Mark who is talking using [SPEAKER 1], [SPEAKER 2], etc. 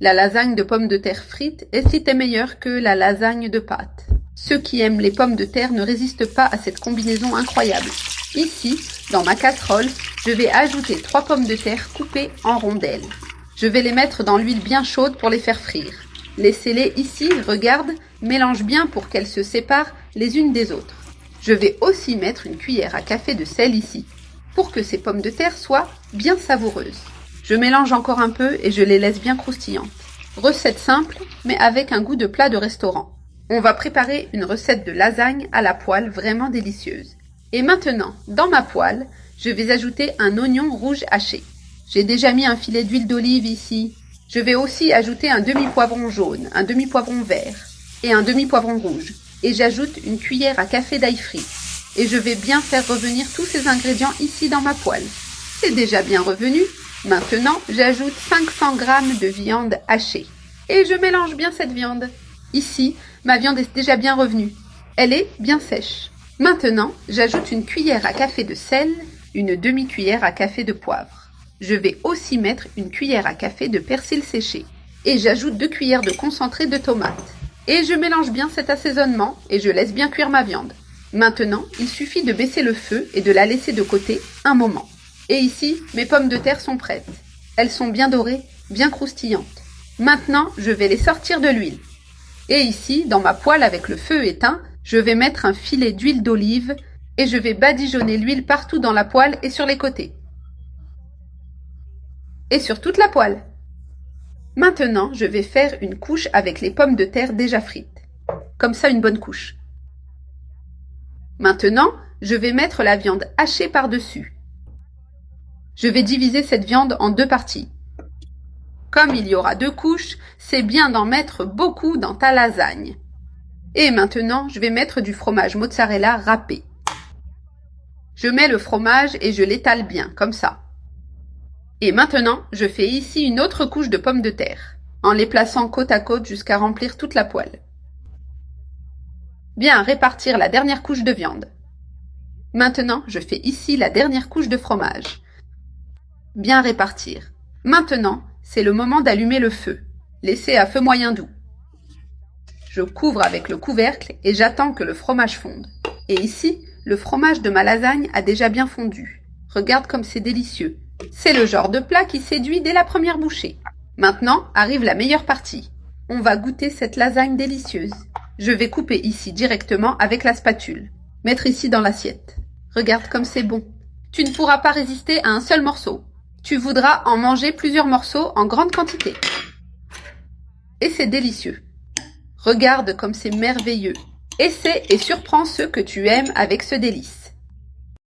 [SPEAKER 1] La lasagne de pommes de terre frites est citée meilleure que la lasagne de pâtes. Ceux qui aiment les pommes de terre ne résistent pas à cette combinaison incroyable. Ici, dans ma casserole, je vais ajouter 3 pommes de terre coupées en rondelles. Je vais les mettre dans l'huile bien chaude pour les faire frire. Laissez-les ici, regarde, mélange bien pour qu'elles se séparent les unes des autres. Je vais aussi mettre une cuillère à café de sel ici, pour que ces pommes de terre soient bien savoureuses. Je mélange encore un peu et je les laisse bien croustillantes. Recette simple, mais avec un goût de plat de restaurant. On va préparer une recette de lasagne à la poêle vraiment délicieuse. Et maintenant, dans ma poêle, je vais ajouter un oignon rouge haché. J'ai déjà mis un filet d'huile d'olive ici. Je vais aussi ajouter un demi-poivron jaune, un demi-poivron vert et un demi-poivron rouge. Et j'ajoute une cuillère à café d'ail frit. Et je vais bien faire revenir tous ces ingrédients ici dans ma poêle. C'est déjà bien revenu. Maintenant, j'ajoute 500 g de viande hachée. Et je mélange bien cette viande. Ici, ma viande est déjà bien revenue. Elle est bien sèche. Maintenant, j'ajoute une cuillère à café de sel, une demi-cuillère à café de poivre. Je vais aussi mettre une cuillère à café de persil séché. Et j'ajoute 2 cuillères de concentré de tomate. Et je mélange bien cet assaisonnement et je laisse bien cuire ma viande. Maintenant, il suffit de baisser le feu et de la laisser de côté un moment. Et ici, mes pommes de terre sont prêtes. Elles sont bien dorées, bien croustillantes. Maintenant, je vais les sortir de l'huile. Et ici, dans ma poêle avec le feu éteint, je vais mettre un filet d'huile d'olive et je vais badigeonner l'huile partout dans la poêle et sur les côtés. Et sur toute la poêle. Maintenant, je vais faire une couche avec les pommes de terre déjà frites. Comme ça, une bonne couche. Maintenant, je vais mettre la viande hachée par-dessus. Je vais diviser cette viande en 2 parties. Comme il y aura 2 couches, c'est bien d'en mettre beaucoup dans ta lasagne. Et maintenant, je vais mettre du fromage mozzarella râpé. Je mets le fromage et je l'étale bien, comme ça. Et maintenant, je fais ici une autre couche de pommes de terre, en les plaçant côte à côte jusqu'à remplir toute la poêle. Bien répartir la dernière couche de viande. Maintenant, je fais ici la dernière couche de fromage. Bien répartir. Maintenant, c'est le moment d'allumer le feu. Laissez à feu moyen doux. Je couvre avec le couvercle et j'attends que le fromage fonde. Et ici, le fromage de ma lasagne a déjà bien fondu. Regarde comme c'est délicieux. C'est le genre de plat qui séduit dès la première bouchée. Maintenant arrive la meilleure partie. On va goûter cette lasagne délicieuse. Je vais couper ici directement avec la spatule. Mettre ici dans l'assiette. Regarde comme c'est bon. Tu ne pourras pas résister à un seul morceau. Tu voudras en manger plusieurs morceaux en grande quantité. Et c'est délicieux. Regarde comme c'est merveilleux. Essaie et surprends ceux que tu aimes avec ce délice.